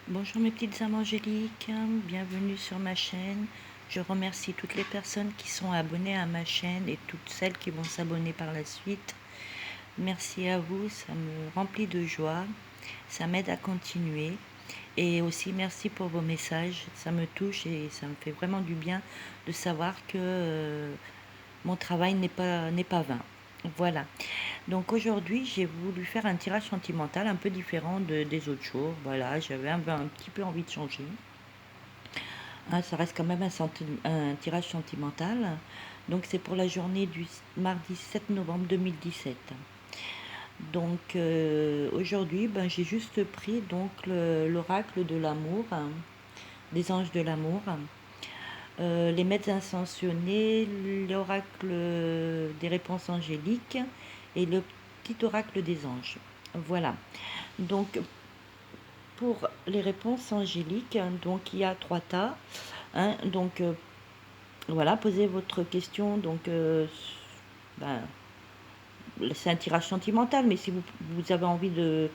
Bonjour mes petites âmes angéliques, bienvenue sur ma chaîne. Je remercie toutes les personnes qui sont abonnées à ma chaîne et toutes celles qui vont s'abonner par la suite. Merci à vous, ça me remplit de joie, ça m'aide à continuer. Et aussi merci pour vos messages, ça me touche et ça me fait vraiment du bien de savoir que mon travail n'est pas vain. Voilà. Donc aujourd'hui, j'ai voulu faire un tirage sentimental un peu différent des autres jours. Voilà, j'avais un petit peu envie de changer. Ça reste quand même un tirage sentimental. Donc c'est pour la journée du mardi 7 novembre 2017. Donc aujourd'hui, j'ai juste pris donc l'oracle de l'amour, des anges de l'amour, les maîtres ascensionnés, l'oracle des réponses angéliques et le petit oracle des anges. Voilà. Donc pour les réponses angéliques, donc il y a 3 tas. Donc voilà, posez votre question. Donc ben, c'est un tirage sentimental, mais si vous avez envie d'une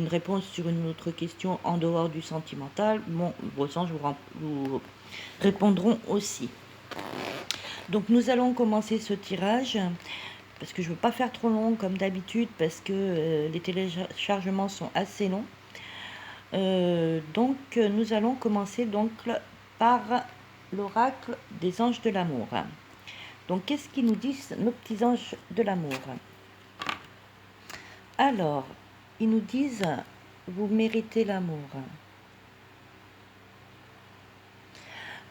réponse sur une autre question en dehors du sentimental, bon, vos anges vous répondront aussi. Donc nous allons commencer ce tirage, parce que je ne veux pas faire trop long comme d'habitude, parce que les téléchargements sont assez longs. Donc nous allons commencer donc par l'oracle des anges de l'amour. Donc qu'est-ce qu'ils nous disent nos petits anges de l'amour? Alors, ils nous disent vous méritez l'amour.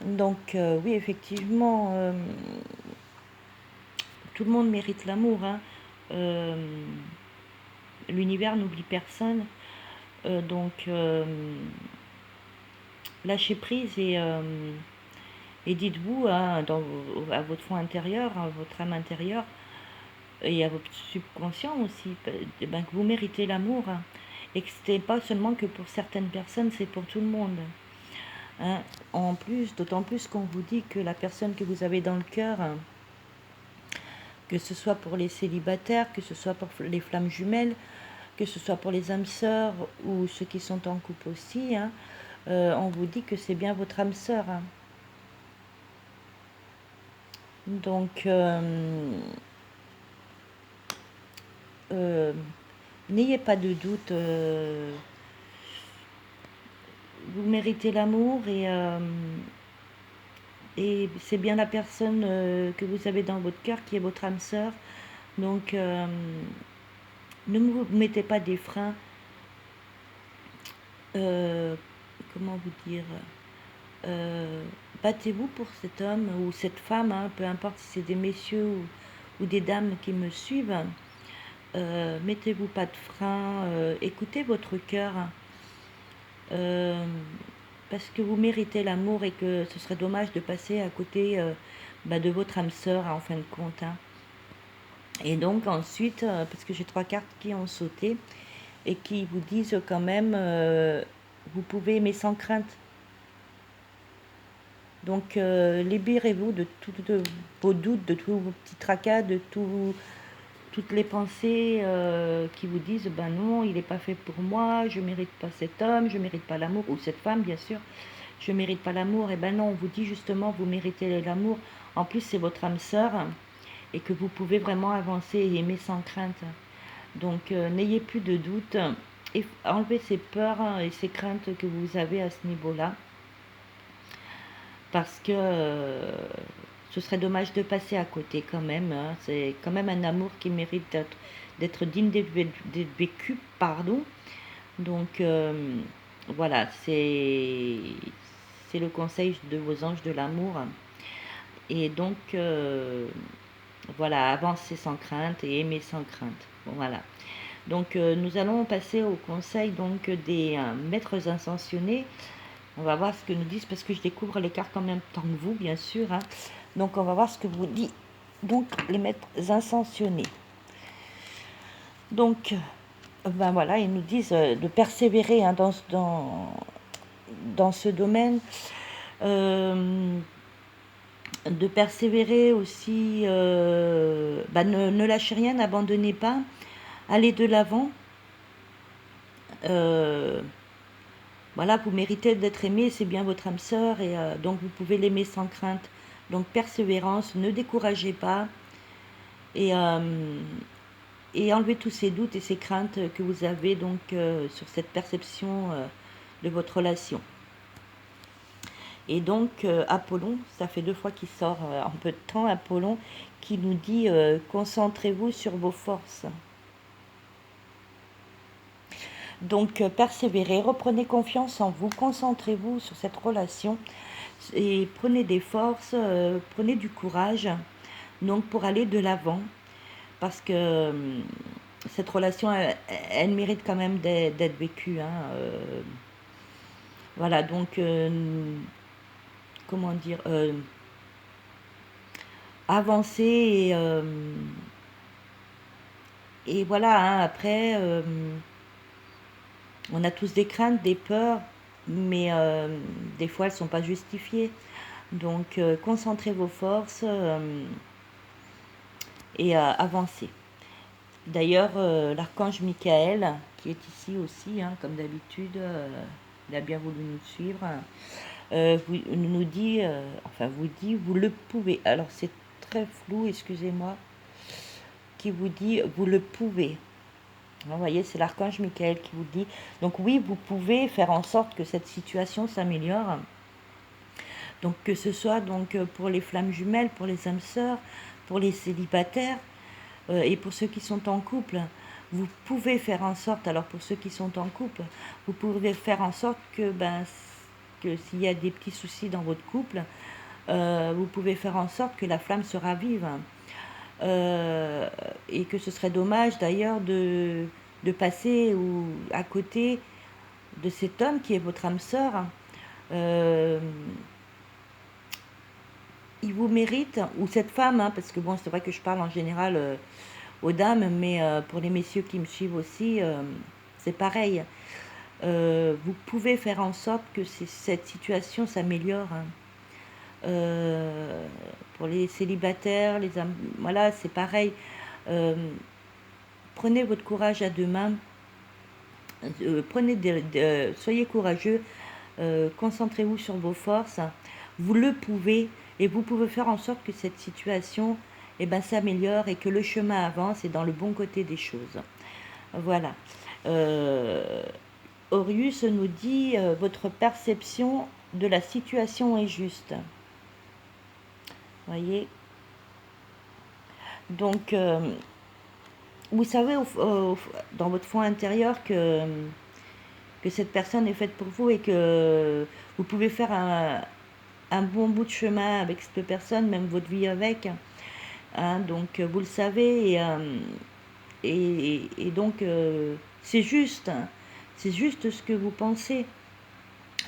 Donc oui, effectivement, tout le monde mérite l'amour. L'univers n'oublie personne. Donc lâchez prise et dites-vous à votre fond intérieur, à votre âme intérieure et à votre subconscient aussi, que vous méritez l'amour, et que ce n'est pas seulement que pour certaines personnes, c'est pour tout le monde. En plus, d'autant plus qu'on vous dit que la personne que vous avez dans le cœur, que ce soit pour les célibataires, que ce soit pour les flammes jumelles, que ce soit pour les âmes sœurs ou ceux qui sont en couple aussi, on vous dit que c'est bien votre âme sœur. Donc, n'ayez pas de doute, vous méritez l'amour et c'est bien la personne que vous avez dans votre cœur qui est votre âme sœur. Donc, ne vous mettez pas des freins. Comment vous dire, battez-vous pour cet homme ou cette femme, peu importe si c'est des messieurs ou des dames qui me suivent. Mettez-vous pas de frein, écoutez votre cœur, parce que vous méritez l'amour et que ce serait dommage de passer à côté de votre âme sœur en fin de compte. Et donc ensuite, parce que j'ai 3 cartes qui ont sauté et qui vous disent quand même, vous pouvez aimer sans crainte. Donc libérez-vous de tous vos doutes, de tous vos petits tracas, de toutes les pensées qui vous disent ben non, il n'est pas fait pour moi, je ne mérite pas cet homme, je ne mérite pas l'amour, ou cette femme bien sûr, je ne mérite pas l'amour. Et ben non, on vous dit justement vous méritez l'amour. En plus c'est votre âme sœur et que vous pouvez vraiment avancer et aimer sans crainte. Donc n'ayez plus de doute et enlevez ces peurs et ces craintes que vous avez à ce niveau-là. Parce que ce serait dommage de passer à côté quand même. C'est quand même un amour qui mérite d'être digne d'être vécu, pardon. Donc voilà, c'est le conseil de vos anges de l'amour. Et donc voilà, avancer sans crainte et aimer sans crainte. Bon, voilà. Donc nous allons passer au conseil donc des maîtres ascensionnés. On va voir ce que nous disent, parce que je découvre les cartes en même temps que vous, bien sûr. Donc, on va voir ce que vous dit donc les maîtres ascensionnés. Donc, voilà, ils nous disent de persévérer dans ce domaine. De persévérer aussi. Ne lâchez rien, n'abandonnez pas. Allez de l'avant. voilà, vous méritez d'être aimé, c'est bien votre âme sœur, et donc vous pouvez l'aimer sans crainte. Donc persévérance, ne découragez pas, et, enlevez tous ces doutes et ces craintes que vous avez donc sur cette perception de votre relation. Et donc Apollon, ça fait 2 fois qu'il sort en peu de temps, Apollon, qui nous dit concentrez-vous sur vos forces. Donc persévérez, reprenez confiance en vous, concentrez-vous sur cette relation et prenez des forces, prenez du courage donc pour aller de l'avant, parce que cette relation elle mérite quand même d'être vécue, hein, voilà, donc comment dire, avancer, et voilà, hein, après on a tous des craintes, des peurs, mais des fois elles ne sont pas justifiées. Donc concentrez vos forces et avancez. D'ailleurs, l'archange Michael, qui est ici aussi, hein, comme d'habitude, il a bien voulu nous suivre, nous dit, enfin vous dit, vous le pouvez. Alors c'est très flou, excusez-moi, qui vous dit, vous le pouvez. Vous voyez, c'est l'archange Michael qui vous dit. Donc oui, vous pouvez faire en sorte que cette situation s'améliore. Donc que ce soit donc pour les flammes jumelles, pour les âmes sœurs, pour les célibataires et pour ceux qui sont en couple, vous pouvez faire en sorte, alors pour ceux qui sont en couple, vous pouvez faire en sorte que, que s'il y a des petits soucis dans votre couple, vous pouvez faire en sorte que la flamme se ravive. Et que ce serait dommage d'ailleurs de passer à côté de cet homme qui est votre âme sœur. Il vous mérite, ou cette femme, hein, parce que bon, c'est vrai que je parle en général aux dames, mais pour les messieurs qui me suivent aussi, c'est pareil. Vous pouvez faire en sorte que cette situation s'améliore. Hein. Pour les célibataires, les âmes, voilà, c'est pareil. Prenez votre courage à deux mains. Soyez courageux. Concentrez-vous sur vos forces. Vous le pouvez. Et vous pouvez faire en sorte que cette situation s'améliore et que le chemin avance et dans le bon côté des choses. Voilà. Orius nous dit votre perception de la situation est juste. Voyez. Donc, vous savez dans votre fond intérieur que cette personne est faite pour vous et que vous pouvez faire un bon bout de chemin avec cette personne, même votre vie avec. Hein, donc vous le savez et donc c'est juste ce que vous pensez.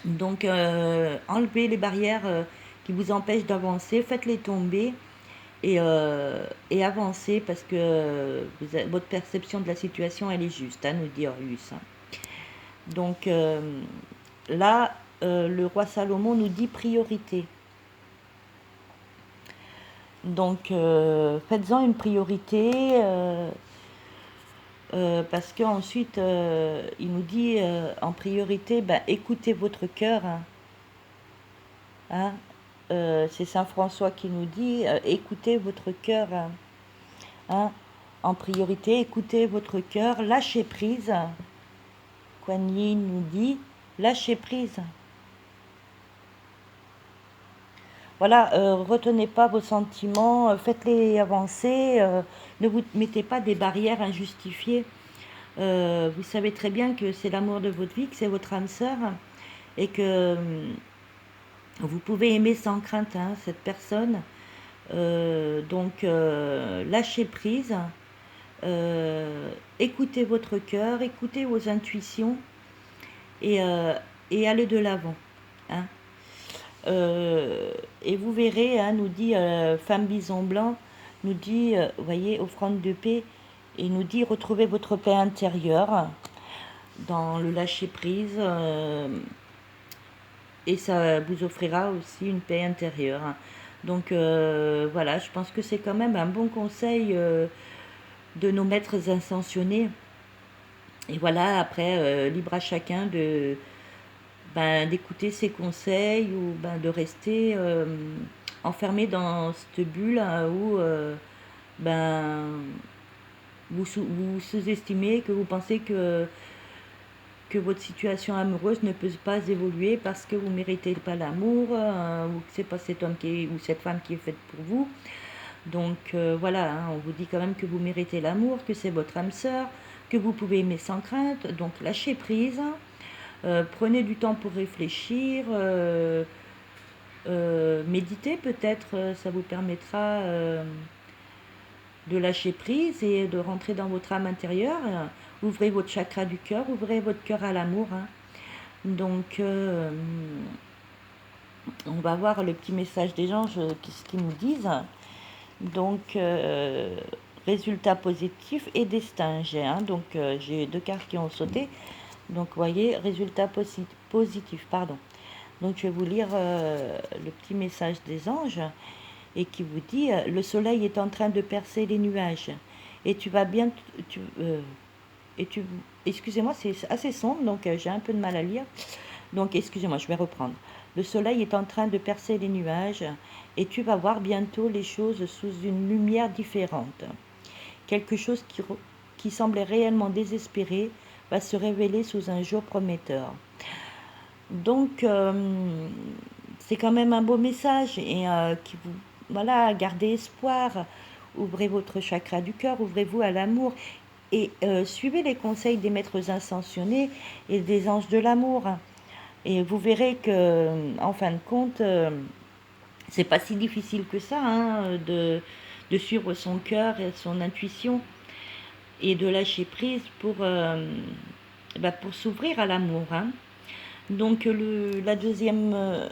Donc enlevez les barrières qui vous empêchent d'avancer, faites-les tomber et avancez parce que votre perception de la situation elle est juste, hein, nous dit Orius. Donc là le roi Salomon nous dit priorité. Donc, faites-en une priorité parce qu'ensuite, il nous dit en priorité, écoutez votre cœur. Hein, c'est Saint François qui nous dit, écoutez votre cœur. Hein, en priorité, écoutez votre cœur, lâchez prise. Kuan Yin nous dit, lâchez prise. Voilà, retenez pas vos sentiments, faites-les avancer, ne vous mettez pas des barrières injustifiées. Vous savez très bien que c'est l'amour de votre vie, que c'est votre âme sœur, et que vous pouvez aimer sans crainte hein, cette personne. Donc, lâchez prise, écoutez votre cœur, écoutez vos intuitions, et allez de l'avant. Hein. Et vous verrez, hein, nous dit Femme Bison Blanc, nous dit, vous voyez, offrande de paix, et nous dit retrouvez votre paix intérieure dans le lâcher prise, et ça vous offrira aussi une paix intérieure. Donc voilà, je pense que c'est quand même un bon conseil de nos maîtres ascensionnés. Et voilà, après, libre à chacun de d'écouter ses conseils ou de rester enfermé dans cette bulle hein, où ben, vous sous-estimez, que vous pensez que votre situation amoureuse ne peut pas évoluer parce que vous ne méritez pas l'amour ou que c'est pas cet homme ou cette femme qui est faite pour vous. Donc voilà, hein, on vous dit quand même que vous méritez l'amour, que c'est votre âme sœur, que vous pouvez aimer sans crainte. Donc lâchez prise, prenez du temps pour réfléchir, méditer peut-être, ça vous permettra de lâcher prise et de rentrer dans votre âme intérieure. Ouvrez votre chakra du cœur, ouvrez votre cœur à l'amour. Hein. Donc, on va voir le petit message des anges, ce qu'ils nous disent. Donc, résultat positif et destin, j'ai. Hein. Donc, j'ai 2 cartes qui ont sauté. Donc, vous voyez, résultat positif, pardon. Donc, je vais vous lire le petit message des anges et qui vous dit le soleil est en train de percer les nuages et tu vas bien. Excusez-moi, c'est assez sombre, donc j'ai un peu de mal à lire. Donc, excusez-moi, je vais reprendre. Le soleil est en train de percer les nuages et tu vas voir bientôt les choses sous une lumière différente. Quelque chose qui semblait réellement désespéré va se révéler sous un jour prometteur. Donc, c'est quand même un beau message et qui vous, voilà, gardez espoir, ouvrez votre chakra du cœur, ouvrez-vous à l'amour et suivez les conseils des maîtres ascensionnés et des anges de l'amour. Et vous verrez que, en fin de compte, c'est pas si difficile que ça hein, de suivre son cœur et son intuition et de lâcher prise pour s'ouvrir à l'amour. Hein. Donc la deuxième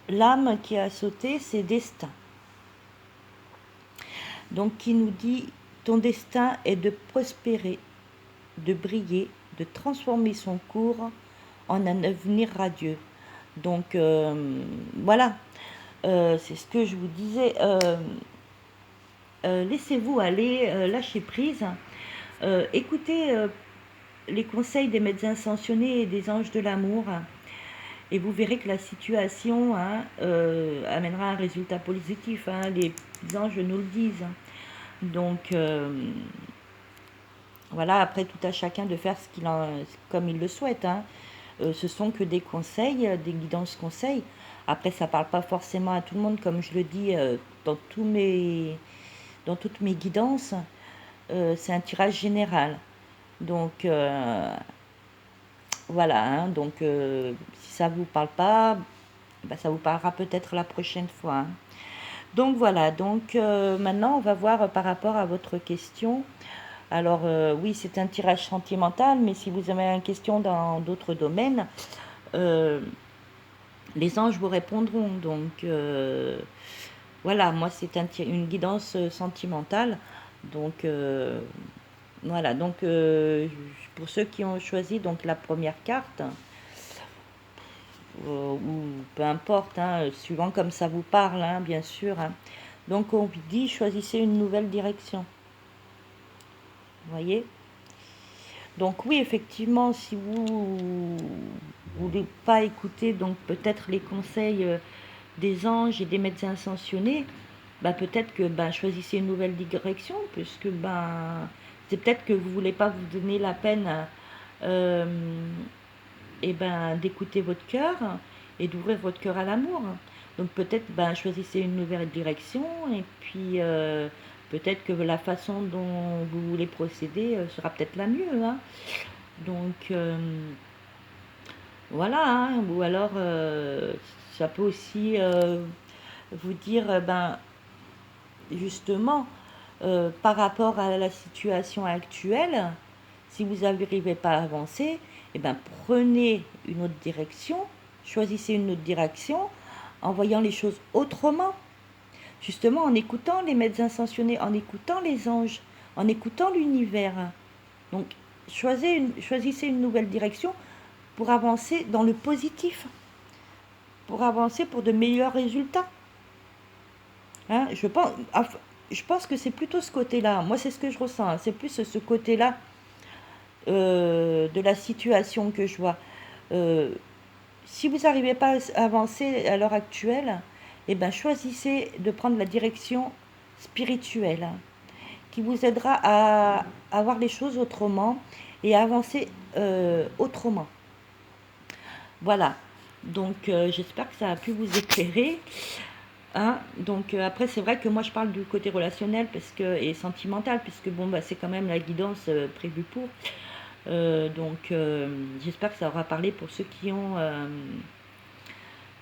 lame qui a sauté, c'est destin. Donc qui nous dit ton destin est de prospérer, de briller, de transformer son cours en un avenir radieux. Donc voilà, c'est ce que je vous disais. Laissez-vous aller, lâchez prise, écoutez les conseils des maîtres ascensionnés et des anges de l'amour. Et vous verrez que la situation hein, amènera un résultat positif. Hein, les anges nous le disent. Donc, voilà, après tout à chacun de faire comme il le souhaite. Hein. Ce sont que des conseils, des guidances conseils. Après, ça ne parle pas forcément à tout le monde, comme je le dis dans toutes mes guidances. C'est un tirage général. Donc, voilà. Hein, donc, si ça ne vous parle pas, ça vous parlera peut-être la prochaine fois. Hein. Donc voilà, donc maintenant on va voir par rapport à votre question. Alors oui, c'est un tirage sentimental, mais si vous avez une question dans d'autres domaines, les anges vous répondront. Donc voilà, moi c'est une guidance sentimentale. Donc voilà, donc pour ceux qui ont choisi donc la première carte, ou peu importe, hein, suivant comme ça vous parle, hein, bien sûr. Hein. Donc on vous dit choisissez une nouvelle direction. Vous voyez? Donc oui, effectivement, si vous voulez pas écouter donc peut-être les conseils des anges et des médecins ascensionnés, peut-être que choisissez une nouvelle direction, puisque c'est peut-être que vous voulez pas vous donner la peine d'écouter votre cœur et d'ouvrir votre cœur à l'amour. Donc peut-être choisissez une nouvelle direction et puis peut-être que la façon dont vous voulez procéder sera peut-être la mieux. Hein. Donc voilà, hein. Ou alors ça peut aussi vous dire justement par rapport à la situation actuelle, si vous n'arrivez pas à avancer, prenez une autre direction, choisissez une autre direction en voyant les choses autrement. Justement, en écoutant les maîtres ascensionnés, en écoutant les anges, en écoutant l'univers. Donc, choisissez une nouvelle direction pour avancer dans le positif, pour avancer pour de meilleurs résultats. Hein, je pense que c'est plutôt ce côté-là. Moi, c'est ce que je ressens. Hein. C'est plus ce côté-là de la situation que je vois. Si vous n'arrivez pas à avancer à l'heure actuelle, eh ben, choisissez de prendre la direction spirituelle qui vous aidera à voir les choses autrement et à avancer autrement. Voilà. Donc, j'espère que ça a pu vous éclairer. Hein. Donc, après, c'est vrai que moi, je parle du côté relationnel et sentimental, puisque bon, bah, c'est quand même la guidance prévue pour. Donc, j'espère que ça aura parlé pour ceux qui ont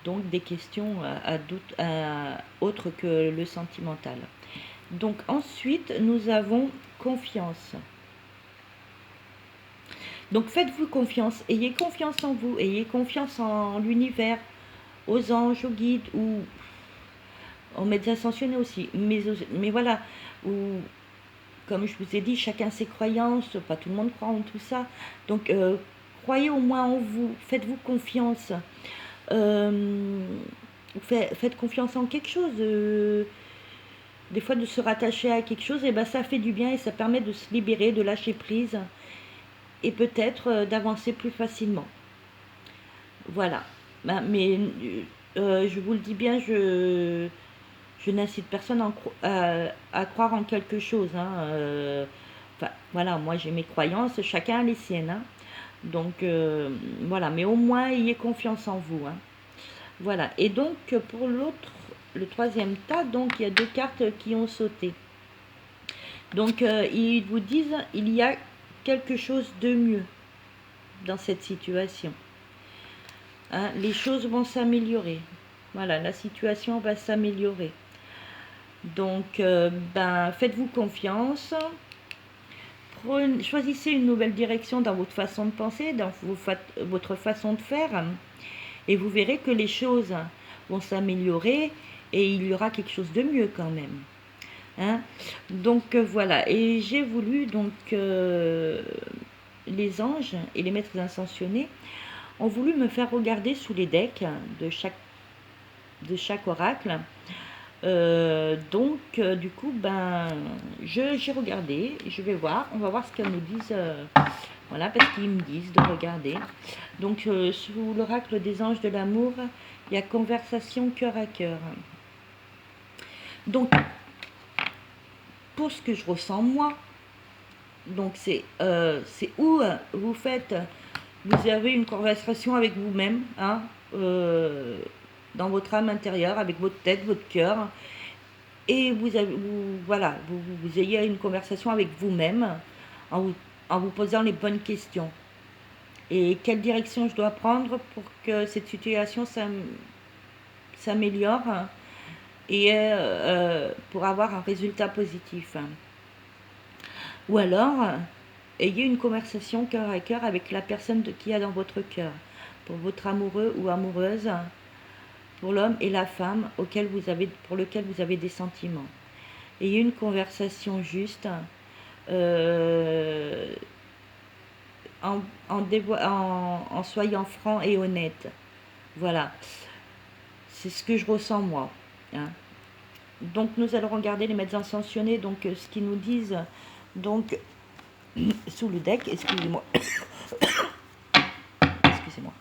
donc des questions autres que le sentimental. Donc, ensuite, nous avons confiance. Donc, faites-vous confiance, ayez confiance en vous, ayez confiance en l'univers, aux anges, aux guides ou aux médecins ascensionnés aussi. Mais voilà, ou comme je vous ai dit, chacun ses croyances, pas tout le monde croit en tout ça. Donc, croyez au moins en vous, faites-vous confiance. Faites confiance en quelque chose. Des fois, de se rattacher à quelque chose, et ben, ça fait du bien et ça permet de se libérer, de lâcher prise et peut-être d'avancer plus facilement. Voilà. Ben, mais je vous le dis bien, je n'incite personne à croire en quelque chose. Hein. Enfin, voilà, moi j'ai mes croyances, chacun a les siennes. Hein. Donc voilà, mais au moins ayez confiance en vous. Hein. Voilà. Et donc pour le troisième tas, donc il y a 2 cartes qui ont sauté. Donc ils vous disent il y a quelque chose de mieux dans cette situation. Hein, les choses vont s'améliorer. Voilà, la situation va s'améliorer. Donc, ben, faites-vous confiance. Choisissez une nouvelle direction dans votre façon de penser, dans votre façon de faire. Et vous verrez que les choses vont s'améliorer et il y aura quelque chose de mieux quand même. Hein. Donc, voilà. Et j'ai voulu, donc, les anges et les maîtres ascensionnés ont voulu me faire regarder sous les decks de chaque oracle. Donc, du coup, ben, j'ai regardé, je vais voir, on va voir ce qu'elles nous disent, voilà, parce qu'ils me disent de regarder. Donc, sous l'oracle des anges de l'amour, il y a conversation cœur à cœur. Donc, pour ce que je ressens moi, donc c'est où vous avez une conversation avec vous-même, hein, dans votre âme intérieure, avec votre tête, votre cœur, et vous ayez une conversation avec vous-même en vous posant les bonnes questions. Et quelle direction je dois prendre pour que cette situation s'améliore et pour avoir un résultat positif. Ou alors, ayez une conversation cœur à cœur avec la personne qui a dans votre cœur, pour votre amoureux ou amoureuse, pour l'homme et la femme pour lequel vous avez des sentiments. Ayez une conversation juste en soyant franc et honnête. Voilà, c'est ce que je ressens moi. Hein. Donc nous allons regarder les médecins ascensionnés, donc ce qu'ils nous disent donc sous le deck, excusez-moi. Excusez-moi.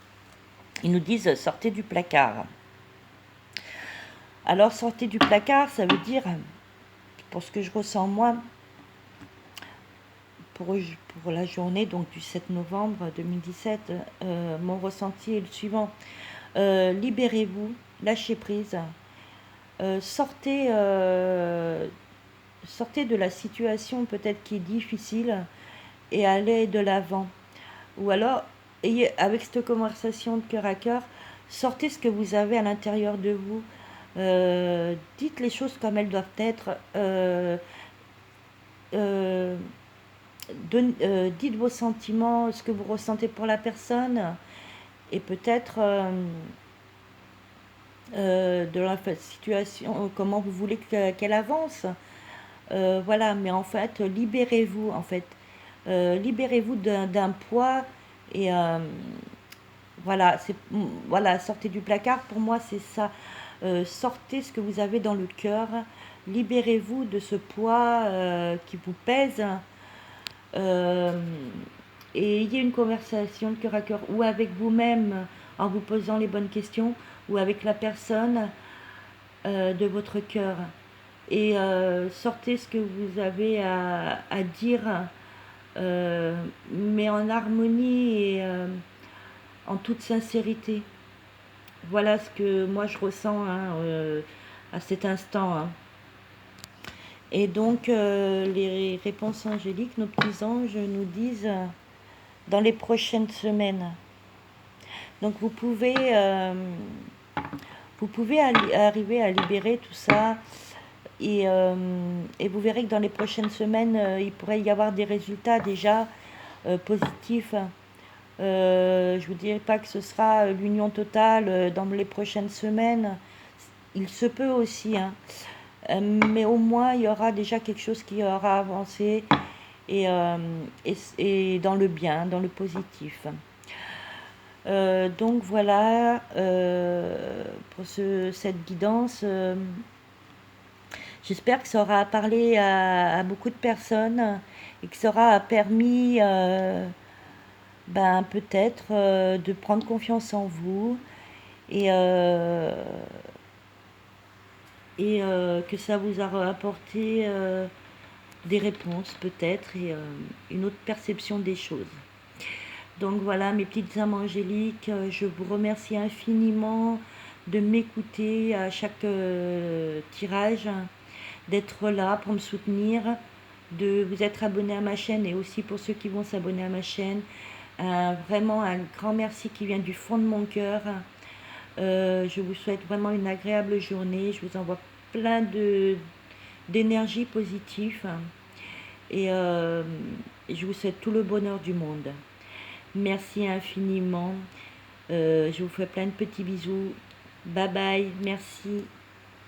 Ils nous disent sortez du placard. Alors sortez du placard, ça veut dire, pour ce que je ressens moi, pour la journée donc du 7 novembre 2017, mon ressenti est le suivant. Libérez-vous, lâchez prise, sortez de la situation peut-être qui est difficile et allez de l'avant. Ou alors, avec cette conversation de cœur à cœur, sortez ce que vous avez à l'intérieur de vous. Dites les choses comme elles doivent être. Dites vos sentiments, ce que vous ressentez pour la personne, et peut-être de la situation, comment vous voulez qu'elle avance. Voilà, mais en fait, libérez-vous, en fait. Libérez-vous d'un poids et voilà, sortez du placard, pour moi c'est ça. Sortez ce que vous avez dans le cœur, libérez-vous de ce poids qui vous pèse. et ayez une conversation de cœur à cœur, ou avec vous-même en vous posant les bonnes questions, ou avec la personne de votre cœur. Et sortez ce que vous avez à dire, mais en harmonie et en toute sincérité. Voilà ce que moi je ressens, hein, à cet instant, hein. Et donc les réponses angéliques, nos petits anges nous disent dans les prochaines semaines. Donc vous pouvez arriver à libérer tout ça. Et vous verrez que dans les prochaines semaines, il pourrait y avoir des résultats déjà positifs. Je ne vous dirai pas que ce sera l'union totale dans les prochaines semaines. Il se peut aussi, hein. Mais au moins, il y aura déjà quelque chose qui aura avancé et dans le bien, dans le positif. Donc voilà pour cette guidance. J'espère que ça aura parlé à beaucoup de personnes et que ça aura permis peut-être de prendre confiance en vous et, que ça vous aura apporté des réponses peut-être et une autre perception des choses. Donc voilà mes petites âmes angéliques, je vous remercie infiniment de m'écouter à chaque tirage, d'être là pour me soutenir, de vous être abonné à ma chaîne et aussi pour ceux qui vont s'abonner à ma chaîne. Vraiment un grand merci qui vient du fond de mon cœur. Je vous souhaite vraiment une agréable journée. Je vous envoie plein d'énergie positive et je vous souhaite tout le bonheur du monde. Merci infiniment. Je vous fais plein de petits bisous. Bye bye. Merci.